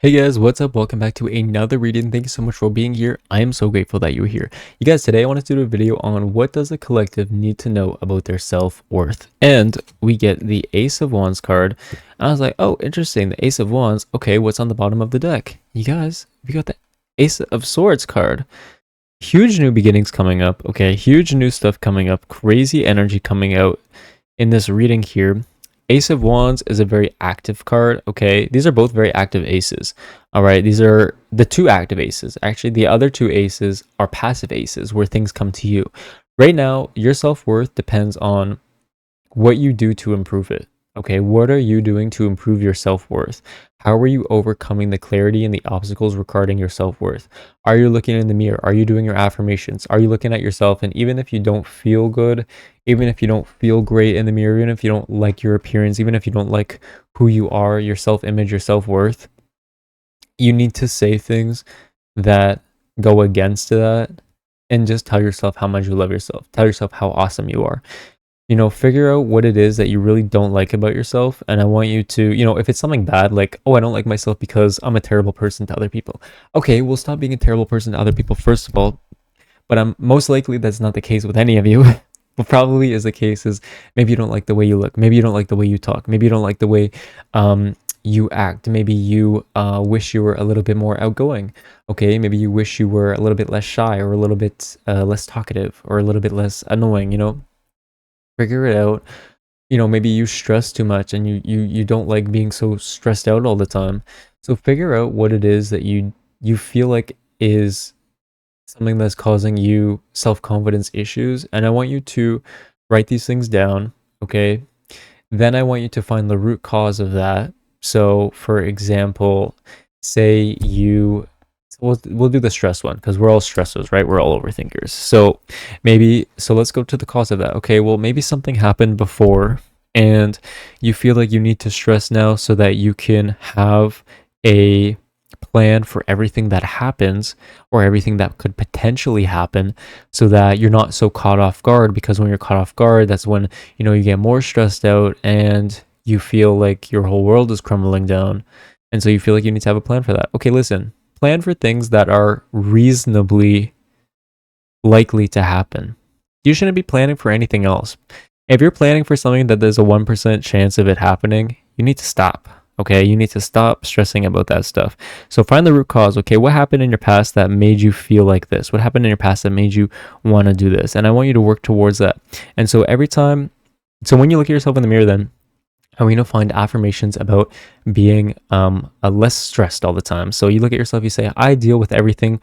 Hey guys, what's up? Welcome back to another reading. Thank you so much for being here. I am so grateful that you're here. You guys, today I want to do a video on what does a collective need to know about their self-worth. And we get the Ace of Wands card. And I was like, oh, interesting. The Ace of Wands. Okay, what's on the bottom of the deck? You guys, we got the Ace of Swords card. Huge new beginnings coming up. Okay, huge new stuff coming up. Crazy energy coming out in this reading here. Ace of Wands is a very active card, okay? These are both very active aces, all right? These are the two active aces. Actually, the other two aces are passive aces where things come to you. Right now, your self-worth depends on what you do to improve it, okay? What are you doing to improve your self-worth? How are you overcoming the clarity and the obstacles regarding your self-worth? Are you looking in the mirror? Are you doing your affirmations? Are you looking at yourself? And even if you don't feel good, even if you don't feel great in the mirror, even if you don't like your appearance, even if you don't like who you are, your self-image, your self-worth, you need to say things that go against that and just tell yourself how much you love yourself. Tell yourself how awesome you are. Figure out what it is that you really don't like about yourself. And I want you to, if it's something bad, like, oh, I don't like myself because I'm a terrible person to other people. Okay, well, stop being a terrible person to other people, first of all. But I'm most likely that's not the case with any of you. What probably is the case is maybe you don't like the way you look. Maybe you don't like the way you talk. Maybe you don't like the way you act. Maybe you wish you were a little bit more outgoing. Okay, maybe you wish you were a little bit less shy or a little bit less talkative or a little bit less annoying. Figure it out. Maybe you stress too much and you don't like being so stressed out all the time. So figure out what it is that you feel like is something that's causing you self-confidence issues, and I want you to write these things down, okay? Then I want you to find the root cause of that. So for example, say we'll do the stress one because we're all stressors, right? We're all overthinkers. So let's go to the cause of that. Okay, well, maybe something happened before and you feel like you need to stress now so that you can have a plan for everything that happens or everything that could potentially happen so that you're not so caught off guard, because when you're caught off guard, that's when you get more stressed out and you feel like your whole world is crumbling down, and so you feel like you need to have a plan for that. Okay, listen, plan for things that are reasonably likely to happen. You shouldn't be planning for anything else. If you're planning for something that there's a 1% chance of it happening, you need to stop. Okay, you need to stop stressing about that stuff. So find the root cause. Okay, what happened in your past that made you feel like this? What happened in your past that made you want to do this? And I want you to work towards that. And so when you look at yourself in the mirror, then I want you to find affirmations about being less stressed all the time. So you look at yourself, you say, I deal with everything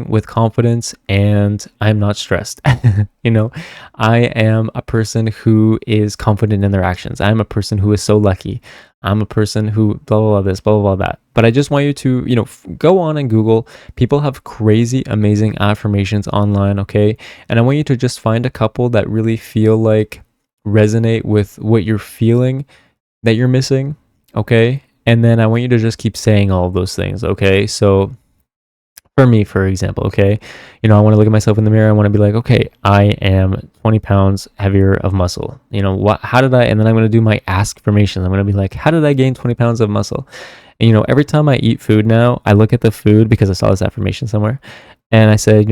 with confidence and I'm not stressed. I am a person who is confident in their actions. I'm a person who is so lucky. I'm a person who blah, blah, blah, this, blah, blah, blah, that. But I just want you to, go on and Google. People have crazy, amazing affirmations online, okay? And I want you to just find a couple that really feel like resonate with what you're feeling that you're missing, okay? And then I want you to just keep saying all of those things, okay? So for me, for example, okay, I want to look at myself in the mirror. I want to be like, okay, I am 20 pounds heavier of muscle. How did and then I'm going to do my affirmations. I'm going to be like, how did I gain 20 pounds of muscle? And, every time I eat food now, I look at the food because I saw this affirmation somewhere. And I said,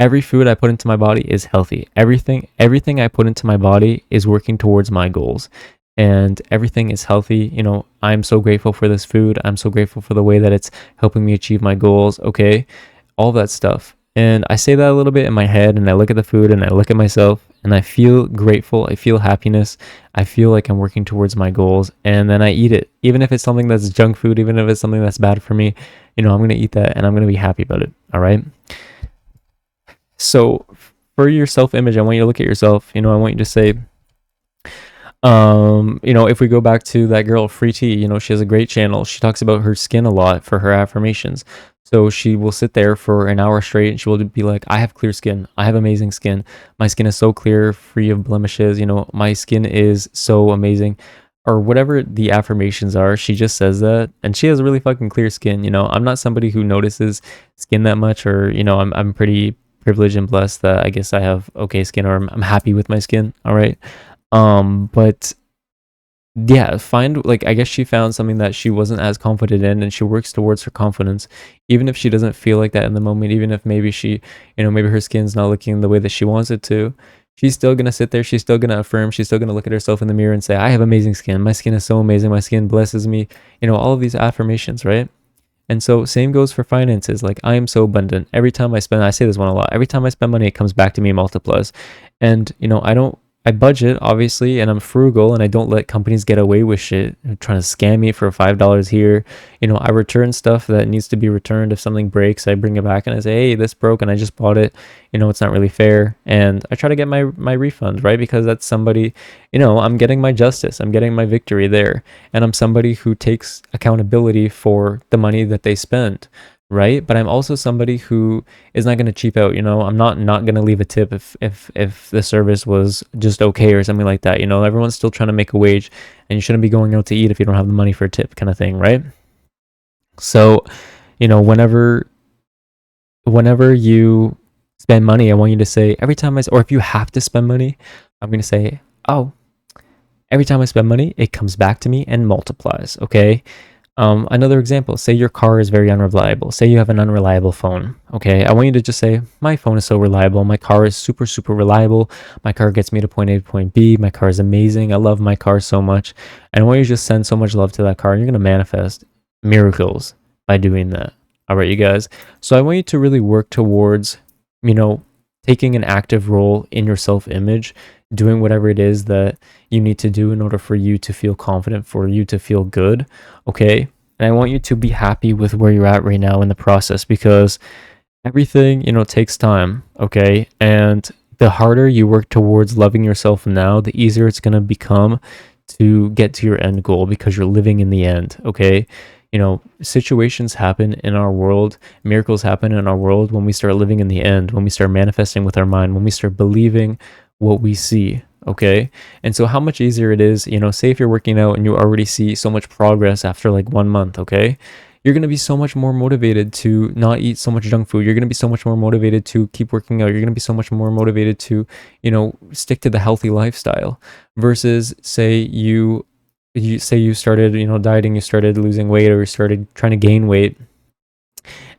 every food I put into my body is healthy. Everything I put into my body is working towards my goals. And everything is healthy. I'm so grateful for this food. I'm so grateful for the way that it's helping me achieve my goals. Okay. All that stuff. And I say that a little bit in my head, and I look at the food and I look at myself and I feel grateful. I feel happiness. I feel like I'm working towards my goals, and then I eat it. Even if it's something that's junk food, even if it's something that's bad for me, I'm going to eat that and I'm going to be happy about it. All right. So for your self-image, I want you to look at yourself. I want you to say, if we go back to that girl Free T, she has a great channel. She talks about her skin a lot for her affirmations. So she will sit there for an hour straight and she will be like, I have clear skin. I have amazing skin. My skin is so clear, free of blemishes. My skin is so amazing, or whatever the affirmations are. She just says that and she has really fucking clear skin. I'm not somebody who notices skin that much, or, I'm pretty privileged and blessed that I guess I have okay skin, or I'm happy with my skin. All right. But yeah, find, like, I guess she found something that she wasn't as confident in, and she works towards her confidence, even if she doesn't feel like that in the moment, even if maybe she, maybe her skin's not looking the way that she wants it to. She's still gonna sit there, she's still gonna affirm, she's still gonna look at herself in the mirror and say, I have amazing skin, my skin is so amazing, my skin blesses me, all of these affirmations, right? And so same goes for finances. Like, I am so abundant. Every time I spend, I say this one a lot, every time I spend money, it comes back to me multiplies. And I budget obviously, and I'm frugal, and I don't let companies get away with shit trying to scam me for $5 here. I return stuff that needs to be returned. If something breaks, I bring it back and I say, hey, this broke and I just bought it. It's not really fair. And I try to get my refund, right? Because that's somebody, I'm getting my justice, I'm getting my victory there. And I'm somebody who takes accountability for the money that they spend, right? But I'm also somebody who is not going to cheap out. I'm not going to leave a tip if the service was just okay or something like that. Everyone's still trying to make a wage, and you shouldn't be going out to eat if you don't have the money for a tip, kind of thing, right? So, whenever you spend money, I want you to say, every time or if you have to spend money, I'm going to say, oh, every time I spend money, it comes back to me and multiplies. Okay. Another example, say your car is very unreliable. Say you have an unreliable phone. Okay. I want you to just say, my phone is so reliable. My car is super, super reliable. My car gets me to point A to point B. My car is amazing. I love my car so much. And I want you to just send so much love to that car. You're going to manifest miracles by doing that. All right, you guys. So I want you to really work towards, taking an active role in your self-image, doing whatever it is that you need to do in order for you to feel confident, for you to feel good, okay? And I want you to be happy with where you're at right now in the process, because everything, takes time, okay? And the harder you work towards loving yourself now, the easier it's going to become to get to your end goal, because you're living in the end, okay? Situations happen in our world, miracles happen in our world when we start living in the end, when we start manifesting with our mind, when we start believing what we see, okay? And so how much easier it is, say if you're working out and you already see so much progress after like 1 month, okay? You're going to be so much more motivated to not eat so much junk food. You're going to be so much more motivated to keep working out. You're going to be so much more motivated to, stick to the healthy lifestyle, versus say you started, dieting, you started losing weight, or you started trying to gain weight,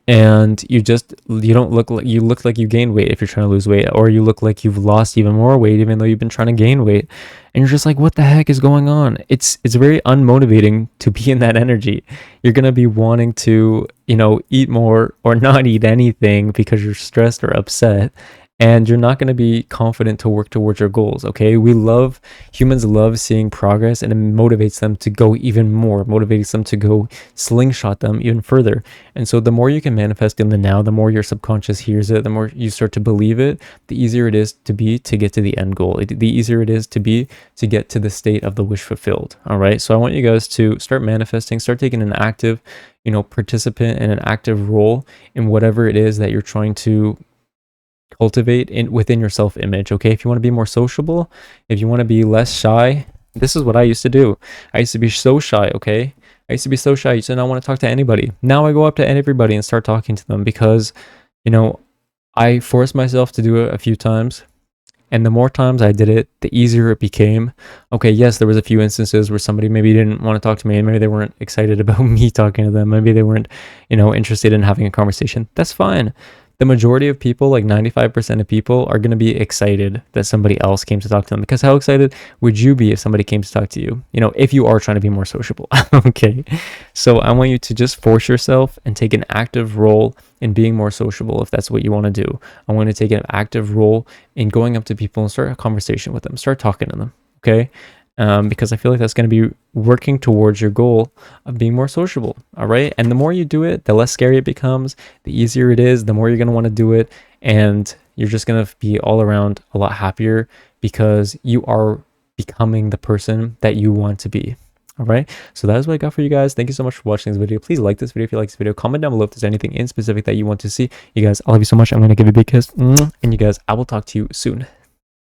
and you don't look like you gained weight if you're trying to lose weight, or you look like you've lost even more weight even though you've been trying to gain weight, and you're just like, what the heck is going on? It's very unmotivating to be in that energy. You're going to be wanting to, eat more or not eat anything because you're stressed or upset, and you're not going to be confident to work towards your goals, okay? Humans love seeing progress, and it motivates them to go even more, motivates them to go slingshot them even further. And so the more you can manifest in the now, the more your subconscious hears it, the more you start to believe it, the easier it is to get to the end goal. The easier it is to get to the state of the wish fulfilled, all right? So I want you guys to start manifesting, start taking an active, participant and an active role in whatever it is that you're trying to cultivate within your self-image, okay? If you want to be more sociable, if you want to be less shy, this is what I used to do. I used to be so shy, okay? I used to be so shy. I used to not want to talk to anybody. Now I go up to everybody and start talking to them, because, I forced myself to do it a few times. And the more times I did it, the easier it became. Okay, yes, there was a few instances where somebody maybe didn't want to talk to me, and maybe they weren't excited about me talking to them. Maybe they weren't, interested in having a conversation. That's fine. The majority of people, like 95% of people, are going to be excited that somebody else came to talk to them, because how excited would you be if somebody came to talk to you, if you are trying to be more sociable? Okay. So I want you to just force yourself and take an active role in being more sociable, if that's what you want to do. I want to take an active role in going up to people and start a conversation with them, start talking to them. Okay. Because I feel like that's going to be working towards your goal of being more sociable, all right? And the more you do it, the less scary it becomes, the easier it is, the more you're going to want to do it, and you're just going to be all around a lot happier, because you are becoming the person that you want to be, all right? So that is what I got for you guys. Thank you so much for watching this video. Please like this video if you like this video. Comment down below if there's anything in specific that you want to see. You guys, I love you so much. I'm going to give you a big kiss. And you guys, I will talk to you soon.